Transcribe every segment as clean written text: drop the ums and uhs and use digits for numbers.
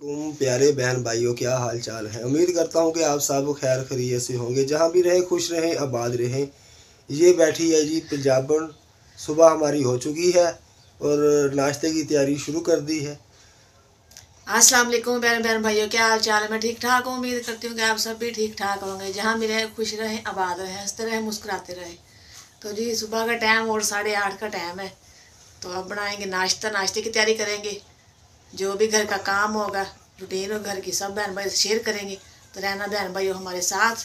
तुम प्यारे बहन भाइयों, क्या हाल चाल है। उम्मीद करता हूँ कि आप सब खैर खैरियत से होंगे, जहाँ भी रहें खुश रहें आबाद रहें। ये बैठी है जी पंजाबन। सुबह हमारी हो चुकी है और नाश्ते की तैयारी शुरू कर दी है। अस्सलाम वालेकुम बहन बहन भाइयों, क्या हाल चाल है। मैं ठीक ठाक हूँ। उम्मीद करती हूँ कि आप सब भी ठीक ठाक होंगे, जहाँ भी रहे खुश रहें आबाद रहें, हंसते रहें मुस्कुराते रहें। तो जी सुबह का टाइम और 8:30 का टाइम है। तो अब बनाएंगे नाश्ता, नाश्ते की तैयारी करेंगे। जो भी घर का काम होगा, रूटीन हो घर की, सब बहन भाई से शेयर करेंगे। तो रहना बहन भाइयों हमारे साथ।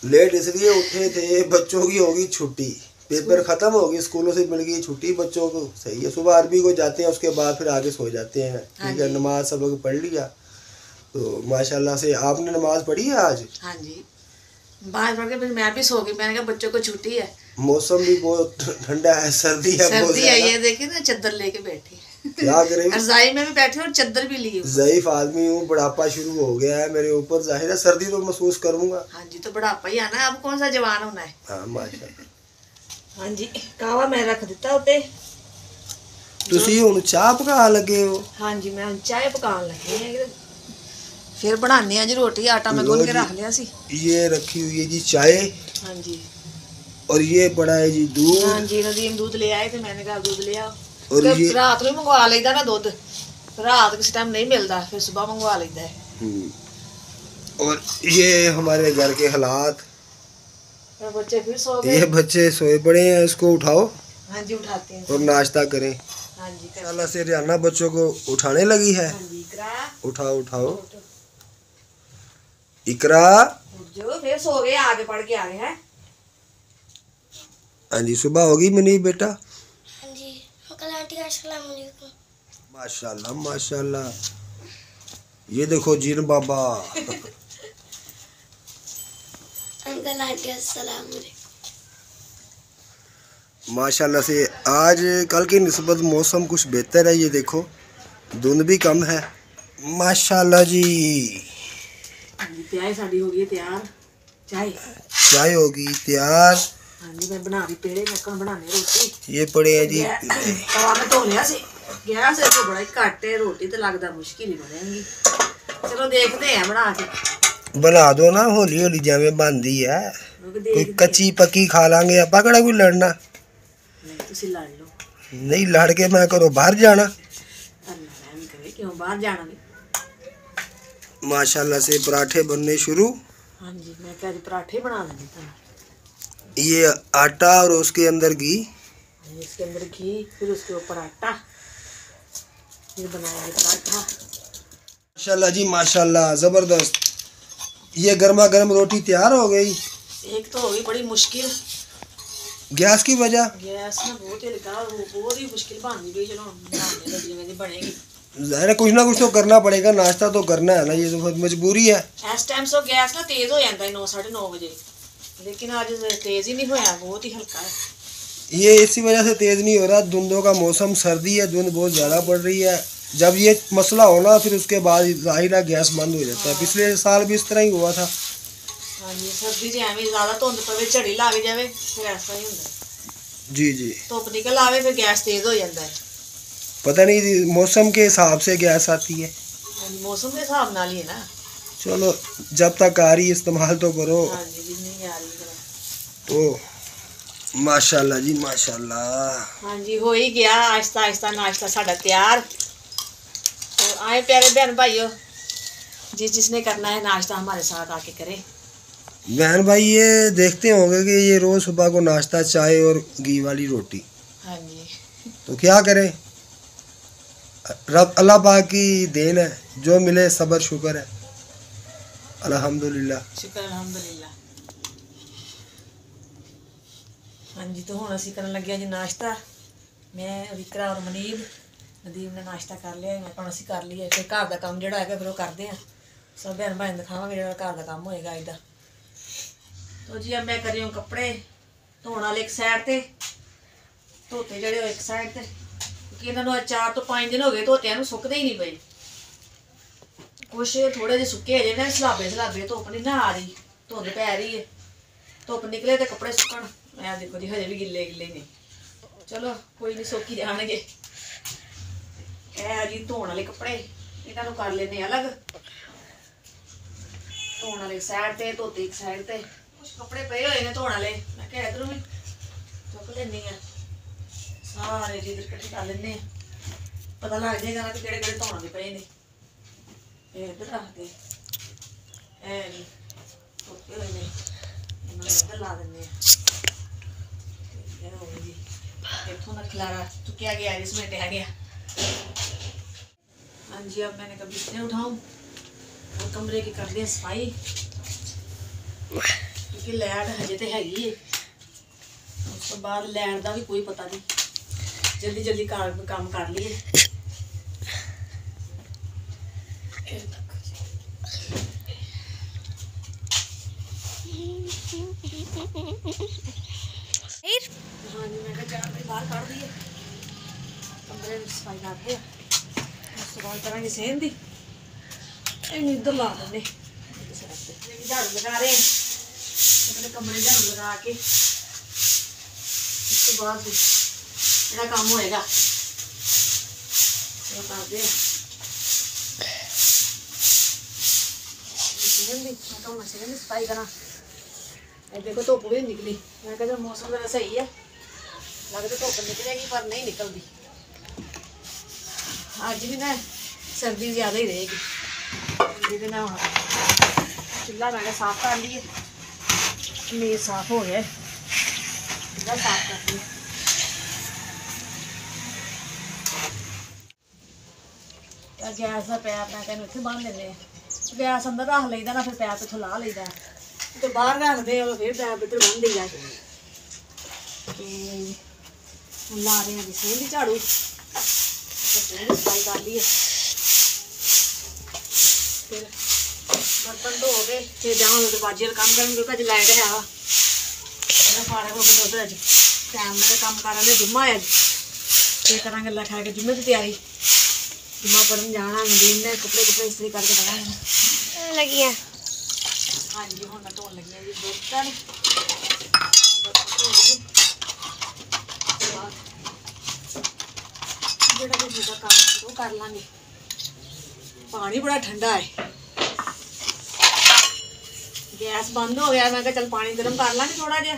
लेट इसलिए उठे थे, बच्चों की होगी छुट्टी, पेपर ख़त्म हो गई, स्कूलों से मिल गई छुट्टी बच्चों को। सही है, सुबह अरबी को जाते हैं, उसके बाद फिर आगे सो जाते हैं। हाँ ठीक है, जी, नमाज सब लोग पढ़ लिया। तो माशाल्लाह से आपने नमाज पढ़ी है आज। हाँ जी, बाहर पढ़ के फिर मैं भी सो गई। मैंने कहा बच्चों को छुट्टी है, मौसम भी बहुत ठंडा है, सर्दी है बहुत सर्दी है। ज़्यादा। ये देखिए ना, चादर लेके बैठी क्या करें, रजाई में भी बैठी और चादर भी ली। ज़ईफ आदमी हूँ, बुढ़ापा शुरू हो गया है मेरे ऊपर। जाहिर है सर्दी तो महसूस करूंगा। हाँ जी, तो बुढ़ापा ही आना, अब कौन सा जवान होना है। हाँ माशाल्लाह। हाँ जी, कावा मैं रख दिता उत्ते। तुसी हुण चाह पका लगे हो। हाँ जी, मैं चाय पकान लगी है। फिर बनाने जी रोटी। आटा मैं गुन के रख लिया सी। ये रखी हुई है जी चाय। हाँ जी, और ये पड़ा है जी दूध। हाँ जी, नदीम दूध ले आए थे, मैंने कहा दूध ले आओ। और तो ये रात में मंगवा लेदा ना दूध, रात किस टाइम नहीं मिलता, फिर सुबह मंगवा लेदा है। और ये हमारे घर के हालात। तो बच्चे फिर सो गए। ये बच्चे सोए पड़े हैं, इसको उठाओ। हाँ जी, उठाते हैं और नाश्ता करें। हाँ जी, अल्लाह से रियाना बच्चों को उठाने लगी है। हाँ जी, इकरा उठाओ उठाओ उठ इकरा। जो फिर सो गए, आगे पढ़ के आ गए हैं। हाँ जी, सुबह होगी मनी बेटा। हाँ जी, अंकल आंटी अस्सलाम वालेकुम। माशाल्लाह माशाल्लाह। ये देखो जीन बाबा। अंकल आंटी अस्सलाम वालेकुम। माशाल्लाह से आज कल की निस्बत मौसम कुछ बेहतर है। ये देखो धुंध भी कम है। माशाल्लाह जी। चाय साड़ी हो गई है तैयार। चाय होगी तैयार। हाँ जी, मैं बना रही पेड़े, नक्कन बनाने रोटी। ये पड़े हैं जी। तवा में धो लिया सी, गैस है तो बड़ा ही घट है, रोटी तो लगता मुश्किल ही बनेगी। चलो देखते हैं बना के। बना दो ना, हौली हौली जिवें बनदी है। कोई कच्ची पक्की खा लांगे, आप केड़ा कोई लड़ना। नहीं, तुसी लड़ लो। नहीं लड़ के मैं घरों बाहर जाना। अल्लाह रहम करे, क्यों बाहर जाना नहीं। माशाल्लाह से पराठे बनने शुरू। हाँ जी, मैं कह रही पराठे बना देंगे तुम। ये आटा और उसके अंदर घी। इसके अंदर घी, फिर उसके ऊपर आटा, फिर बनाएंगे पराठा। माशाल्लाह जी माशाल्लाह, जबरदस्त। ये गर्मा गर्म रोटी तैयार हो गई। एक तो होगी बड़ी मुश्किल, गैस की वजह। गैस में बहुत ही लगा, वो बहुत ही मुश्किल बन गई। चलो बनाने लगी, मेरी बनेगी। ज़ाहिर है कुछ ना कुछ तो करना पड़ेगा, नाश्ता तो करना है ना, ये तो मजबूरी है। इस टाइम सो गैस ना तेज हो जाता है 9 साढ़े 9 बजे, लेकिन आज तेज ही नहीं होया, बहुत ही हल्का है। ये इसी वजह से तेज़ नहीं हो रहा, धुंधों का मौसम, सर्दी है, धुंध बहुत ज़्यादा पड़ रही है। जब ये मसला होना फिर उसके बाद ज़ाहिर है गैस बंद हो जाता है। पिछले साल भी इस तरह ही हुआ था। हाँ जी, सर्दी च एवं ज़्यादा धुंध पवे, झड़ी लग जाए, फिर ऐसा ही होता है। जी जी, धुप निकल आवे फिर गैस तेज हो जाता है। पता नहीं मौसम के हिसाब से गैस आती है। हाँ जी, मौसम के हिसाब नाल ही है ना। चलो जब तक आ रही इस्तेमाल तो करो। हाँ जी, जितनी आ रही है। तो माशाल्लाह जी माशाल्लाह। हाँ जी, हो ही गया आहिस्ता आहिस्ता नाश्ता साढ़ा तैयार। तो आए प्यारे बहन भाइयों, जिसने करना है नाश्ता हमारे साथ आके करे। बहन भाई ये देखते होंगे कि ये रोज़ सुबह को नाश्ता चाय और घी वाली रोटी। हाँ जी, तो क्या करें, रब अल्लाह पाक की देन है, जो मिले सब्र शुक्र है। अल्हम्दुलिल्लाह। शुक्र अल्हम्दुलिल्लाह। हाँ जी, तो हुण असीं करन लगे जी नाश्ता। मैं विकरा और मनीब, नदीम ने नाश्ता कर लिया, मैं हुण असीं कर लिया। फिर घर का काम जिहड़ा हैगा फिर वो करते हैं, सब बहन भाई दिखावांगे जिहड़ा घर का काम होएगा अज दा। तो जी अब मैं कर रही हूँ कपड़े धोने वाले एक साइड ते, धोते जड़े एक साइड ते, क्योंकि इन्होंने 4 तो 5 दिन हो गए धोतिया नूं, सुकदे ही नहीं पे। कुछ थोड़े जे सुके अजे ने, सलाबे सलाबे, धुप नहीं ना आ रही, धुंध पै रही है। धुप निकले तो कपड़े सुकन, मैं देखो जी हजे भी गिले गिले ने। चलो कोई नहीं, सुक ही जाणगे। ए जी धोने वाले कपड़े, ਇਹਨਾਂ ਨੂੰ ਕਰ ਲੈਨੇ ਅਲੱਗ, ਧੋਣ ਵਾਲੇ ਸਾਈਡ ਤੇ, ਧੋਤੇ ਇੱਕ ਸਾਈਡ ਤੇ। ਕੁਛ ਕੱਪੜੇ ਪਏ ਹੋਏ ਨੇ ਧੋਣ ਵਾਲੇ, ਮੈਂ ਕਿਹਾ ਇਧਰੋਂ ਵੀ ਚੁੱਕ ਲੈਣੀ ਆ, ਸਾਰੇ ਜੀ ਇਧਰ ਇਕੱਠੇ ਕਰ ਲੈਨੇ ਆ, ਪਤਾ ਲੱਗ ਜਾਏਗਾ ਨਾ ਕਿ ਕਿਹੜੇ ਕਿਹੜੇ ਧੋਣ ਦੇ ਪਏ ਨੇ। ਇਹ ਇਧਰ ਰੱਖਦੇ, ਇਹ ਨਹੀਂ ਧੋਤੇ ਹੋਏ ਨੇ, ਇਹਨਾਂ ਨੂੰ ਇੱਧਰ ਲਾ ਦਿੰਦੇ ਆ। ਇਹ ਹੋ ਜੀ ਇੱਥੋਂ ਦਾ ਖਿਲਾਰਾ चुकिया गया है, इसमें रह गया। हाँ जी, अब मैंने कभी बिस्तर उठाऊं और कमरे की कर दें सफाई, क्योंकि लैट हजे तो हैगी है। उस तो बाद लैट का भी कोई पता नहीं, जल्दी जल्दी काम कर लिए। हाँ जी, मैं चार बजे बाहर काट दिए, कमरे में सफाई करते हैं। उस बाद करेंगे सेहन दी, इधर ला देंगे झाड़ू लगा रहे हैं, अपने कमरे झाड़ू लगा के उसके बाद जो काम होएगा वो करते हैं। सेहन दी सफाई करा, देखो धुप भी निकली, मैं कहता मौसम जरा सही है, लगता धुप निकलेगी पर नहीं निकलती। अज भी ना सर्दी ज़्यादा ही रहेगी। ना चूल्हा मैंने साफ कर लिए, मेज साफ हो गया, चूल्हा साफ कर लिया। गैस का पैप मैं कहूँ इतने बन लेने, गैस अंदर रख लेदा ना, फिर पैप इतों ला लेदा, तो बाहर रखते फिर पैप इधर बन दी जाए। ला रहे हैं सेहन की झाड़ू, सफाई कर ली है, फिर बर्तन धो के फिर जाऊँ तो बाजी काम करेंगे, क्योंकि अज लाइट है सारे को उधर अज टाइम काम कर जुम्मा है, फिर करा गला खा के जुम्मे की तैयारी, जुम्मा पढ़न जाना, नदीम ने कपड़े कपड़े इस्त्री करके बना लगी है। हाँ जी, हम मैं धोन लगी जी बर्तन, जो काम वो कर लांगे। पानी बड़ा ठंडा है, गैस बंद हो गया, मैं कहा चल पानी गर्म कर लांगे थोड़ा जहा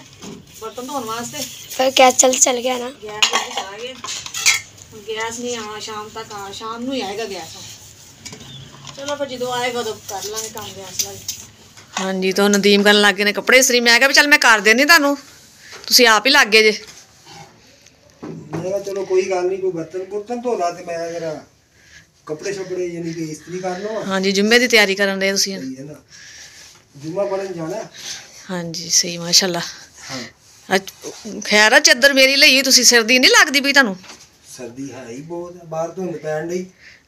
बर्तन धोने वास्ते, पर गैस चल गया ना, गैस चला गया। गैस नहीं आना शाम तक, शाम ਨੂੰ ਹੀ ਆਏਗਾ गैस। चलो फिर जो आएगा तो कर लांगे काम गैस वाला। हाँ जी, तो नदीम करन लग गए ने कपड़े इस्त्री, मैं कहा भी चल मैं कर देनी तुहानू, तुसीं आप ही लग गए जे। मैं चलो कोई गल नहीं, कोई बर्तन धोना ते मैं जरा कपड़े शपड़े यानी कि इस्त्री कर लो। हाँ जी, जुम्मे की तैयारी करन रहे तुसीं है ना, जुम्मा पढ़न जाना। हाँ जी, सही माशाल्लाह। हाँ खैर है, चादर मेरी लई तुसीं, सर्दी नहीं लगदी भी तुहानू? सर्दी है ही बहुत है, बाहर धुंध पैण दी।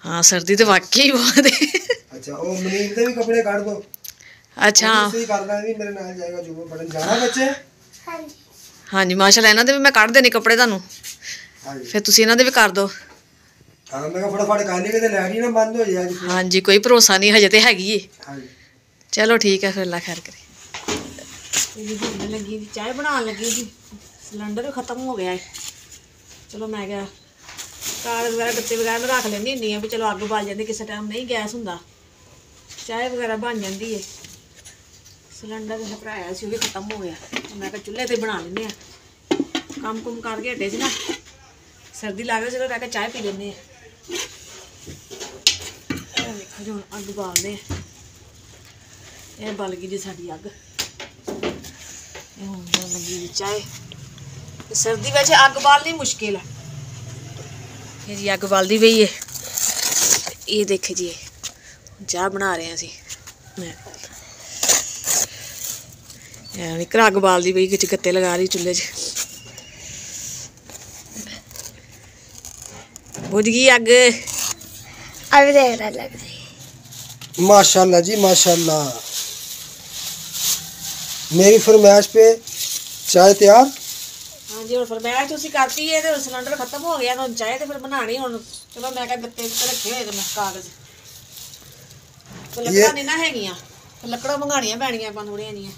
हाँ सर्दी तो वाकई बहुत है। अच्छा ओ मनीब दे भी कपड़े काट दो। अच्छा सही करना नहीं, मेरे नाल जाएगा जुम्मा पढ़न जाना बच्चे। हाँ जी, हाँ जी माशाल्लाह, इन्हां दे भी मैं कट देने कपड़े तुहानू, फिर तुसीं इन्हां दे भी कर दो। हाँ मैं फटाफट कर लेंगे, लैट ही ना बंद हो जाए। हाँ जी, कोई भरोसा नहीं, हजे तो हैगी है। हाँ जी चलो ठीक है, फिर अल्लाह खैर करे। लगी जी चाय बनाने लगी जी, सिलेंडर भी खत्म हो गया है। चलो मैं क्या कार वगैरह गत्ते वगैरह में रख लेंदी हुंदी भी, चलो अग बल जाती, किसी टाइम नहीं गैस हुंदा, चाय वगैरह बन जाती है। सिलेंडर तो भराया सी, वो भी खत्म हो गया, मैं क्या चूल्हे ते बना लेने, काम कुम करके हटे सी ना, सर्दी लग रही, चलो मैं क्या चाय पी लेने। देखो जो अग बालने, ये बल गई जी साडी अग, लगी जी चाय। सर्दी वैसे अग बालनी मुश्किल है, ये जी अग बालदी पई है। ये देखे जी चाह बना रहे हैं असी, निकर अग बालदी पई, किच गत्ते लगा रही चूल्हे च। बुझ गई अग, अभी देख रहा लग रही। माशाल्लाह जी माशाल्लाह, मेरी फरमाइश पे चाय तैयार। हाँ जी, और फरमाइश तुसी करती है, तो सिलेंडर खत्म हो गया, तो चाय तो फिर बनानी हुण। चलो मैं क्या गत्ते रखे हुए मैं कागज, तो लकड़ा नहीं ना हैगियां, तो लकड़ा मंगानियां पैणियां अपन थोड़ियां जिहियां।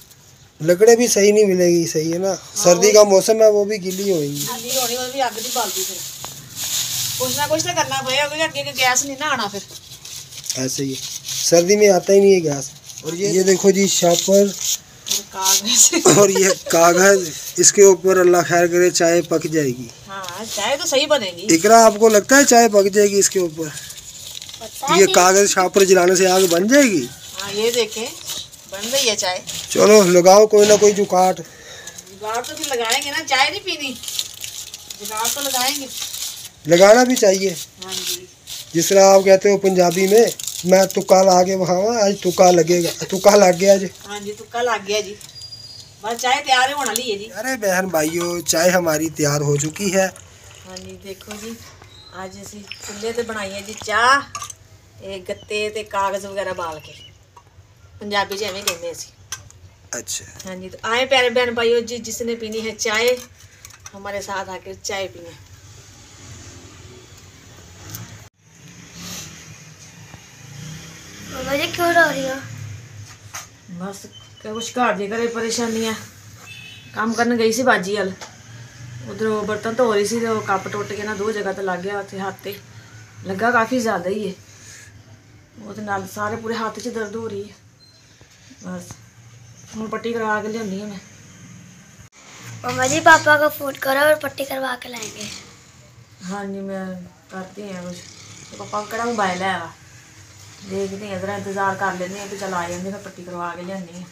लकड़े भी सही नहीं मिलेगी, सही है ना, सर्दी का मौसम है, वो भी गीली होगी, गीली होनी, वो भी अग नहीं बालती। फिर कुछ ना कुछ तो करना पड़ेगा, क्योंकि अगे गैस नहीं ना आना, फिर ऐसे ही सर्दी में आता ही नहीं है गैस। और ये देखो जी शॉपर कागज और ये कागज, इसके ऊपर अल्लाह खैर करे चाय पक जाएगी। हाँ चाय तो सही बनेगी। इकरा आपको लगता है चाय पक जाएगी इसके ऊपर? ये कागज शॉपर जलाने से आग बन जाएगी? हाँ ये देखें बन रही है चाय। चलो लगाओ कोई ना कोई जुगाड़। जुगाड़ तो फिर लगाएंगे ना, चाय नहीं पीनी, जुगाड़ तो लगाएंगे। लगाना भी चाहिए। हाँ जी। जिस तरह आप कहते हो पंजाबी में, मैं तुक्का लाके बखावा, आज तुक्का लगेगा, तुक्का लग गया जी। हाँ जी तुक्का लग गया जी। बस चाय तैयार होने वाली है जी। अरे बहन भाइयों चाय हमारी तैयार हो चुकी है। हाँ जी देखो जी आज असी चुल्हे ते बनाई है जी चाह, गत्ते ते कागज वगैरह बाल के, पंजाबी च एवें कहते असी। अच्छा हाँ जी तो आए प्यारे बहन भाइयों जी, जिसने पीनी है चाय हमारे साथ आकर चाय पीना। मम्मा जी क्यों रो रही हो? बस कुछ घर दी घरे परेशानियां, काम करने गई सी बाजी वाल, उधरों बर्तन धो रही सी तो कप टुट के ना 2 जगह तो लग गया, उत्थे हाथ ते लगा काफ़ी ज़्यादा ही है, वो नाल सारे पूरे हाथ च दर्द हो रही है। बस हूँ पट्टी करवा के लियानी है मैं। मम्मा जी पापा को फोन करो और पट्टी करवा के लाएंगे। हाँ जी मैं करती हैं कुछ, तो पापा को केड़ा मोबाइल है, देखते हैं जरा इंतजार कर लेते हैं कि चल आ जाएंगे, फिर पट्टी करवा के लियानी है।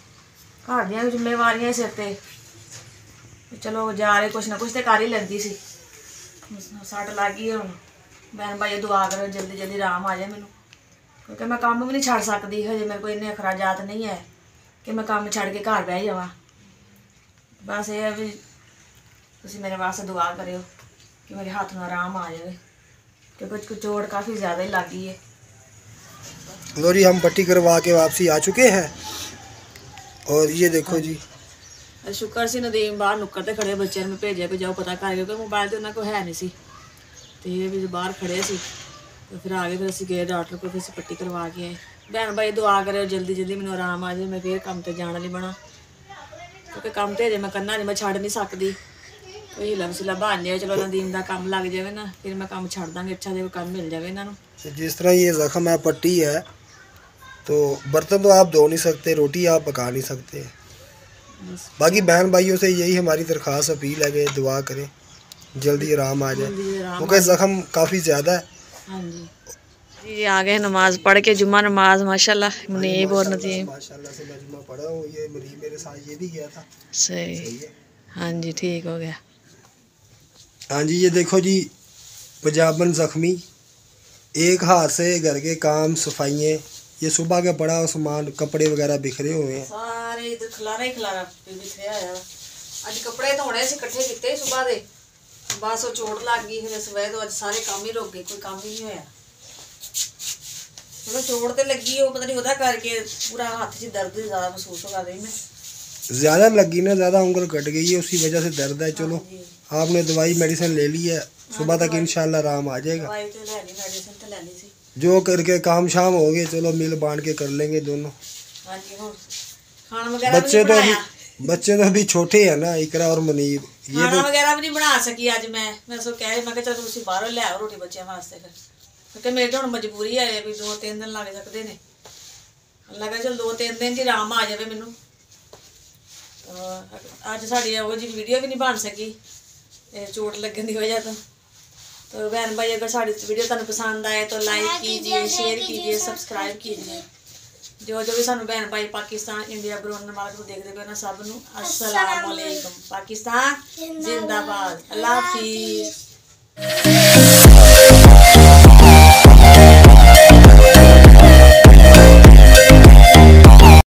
घर दियां जिम्मेवारियां सिर ते, चलो जा रहे कुछ ना कुछ तो कर ही लेंदी सी, सट लग गई हूँ। बहन भाई दुआ करो जल्दी जल्दी आराम आ जाए मैनू, क्योंकि मैं काम भी नहीं छड़ सकती, हजे मेरे को इन्ने अखराजात नहीं है कि मैं काम छड़ के घर बह जावां। बस ये है भी तुसी मेरे वास्ते दुआ करियो कि मेरे हाथ में आराम आ जाए, क्योंकि चोट काफ़ी ज़्यादा ही लग गई है। लो जी हम पट्टी करवा के वापसी आ चुके हैं। और ये देखो जी शुक्र से नदीम बाहर नुक्कर ते खड़े, बच्चों ने भेजा कि जाओ पता कर, क्योंकि मोबाइल तो उन्होंने को है नहीं सी, तो ये भी बाहर खड़े सी, तो फिर आगे फिर असीं गए डॉक्टर को, फिर पट्टी करवा के आए। बहन भाई दुआ करो जल्दी जल्दी मैनू आराम आ जाए, मैं फिर काम ते जाने वाली बना, क्योंकि काम तो हजे मैं करना नहीं, मैं छड़ नहीं सकती, कोई हिला वसीला बन जाए, चलो नदीम का काम लग जाए ना, फिर मैं काम छड़ दांगी, अच्छा जो काम मिल जाए इन्होंने। जिस तरह ये जख्म है पट्टी है, तो बर्तन तो आप धो नहीं सकते, रोटी आप पका नहीं सकते। बाकी बहन भाइयों से यही हमारी दरख्वास्त अपील है कि दुआ करें जल्दी आराम आ जाए, क्योंकि जख्म काफ़ी ज़्यादा है। हाँ जी जी आ गए नमाज पढ़ के, जुम्मा नमाज माशाल्लाह मुनीब और नदीम माशाल्लाह से मैं जुम्मा पढ़ा हूँ, ये मुनीब मेरे साथ ये भी गया था। सही है। हाँ जी ठीक हो गया। हाँ जी ये देखो जी पंजाबन ज़ख्मी, एक हाथ से घर के काम सफाइयाँ, ये सुबह का पड़ा हुआ सामान, कपड़े वगैरह बिखरे हुए हैं सारे इधर खलारा ही खलारा बिखरिया है। अज कपड़े धोने से इकट्ठे किए सुबह दे, बस वो चोट लग गई, फिर सवेरे तो अज सारे काम ही रुक गए, कोई काम ही नहीं होया। चलो चोट तो लगी है, वो पता नहीं होता करके पूरा हाथ से दर्द ज़्यादा महसूस हो रही मैं, ज़्यादा लगी ना, ज़्यादा उंगल कट गई है, उसी वजह से दर्द है। चलो आपने दवाई मेडिसिन ले ली है, सुबह तक इंशाल्लाह आराम आ जाएगा। दवाई तो ले ली, मेडिसिन तो ले ली सी, जो करके काम शाम हो गए, चलो मिल बांट के कर लेंगे दोनों। हाँ जी हुण खाना वगैरह बच्चे तो अभी छोटे हैं ना, इकरा और मुनीब, ये खाना वगैरह भी नहीं बना सकी अज मैं सो कह रही, मैं चल तुम बाहरों ले आओ रोटी बच्चों वास्ते, फिर क्योंकि मेरी तो मजबूरी है भी 2-3 दिन लग सकते हैं, लगा चल 2-3 दिन जी आराम आ जाए मैनू। तो अज साड़ी वो जी वीडियो भी नहीं बन सकी चोट लगने की वजह तो बहन भाई अगर साड़ी वीडियो तुम पसंद आए तो लाइक कीजिए, शेयर कीजिए, सब्सक्राइब कीजिए। जो जो भी सानू बहन भाई पाकिस्तान इंडिया ब्रोन मार्ग को देखते पे ना, सब नू अस्सलाम वालेकुम, पाकिस्तान जिंदाबाद, अल्लाह हाफिज़।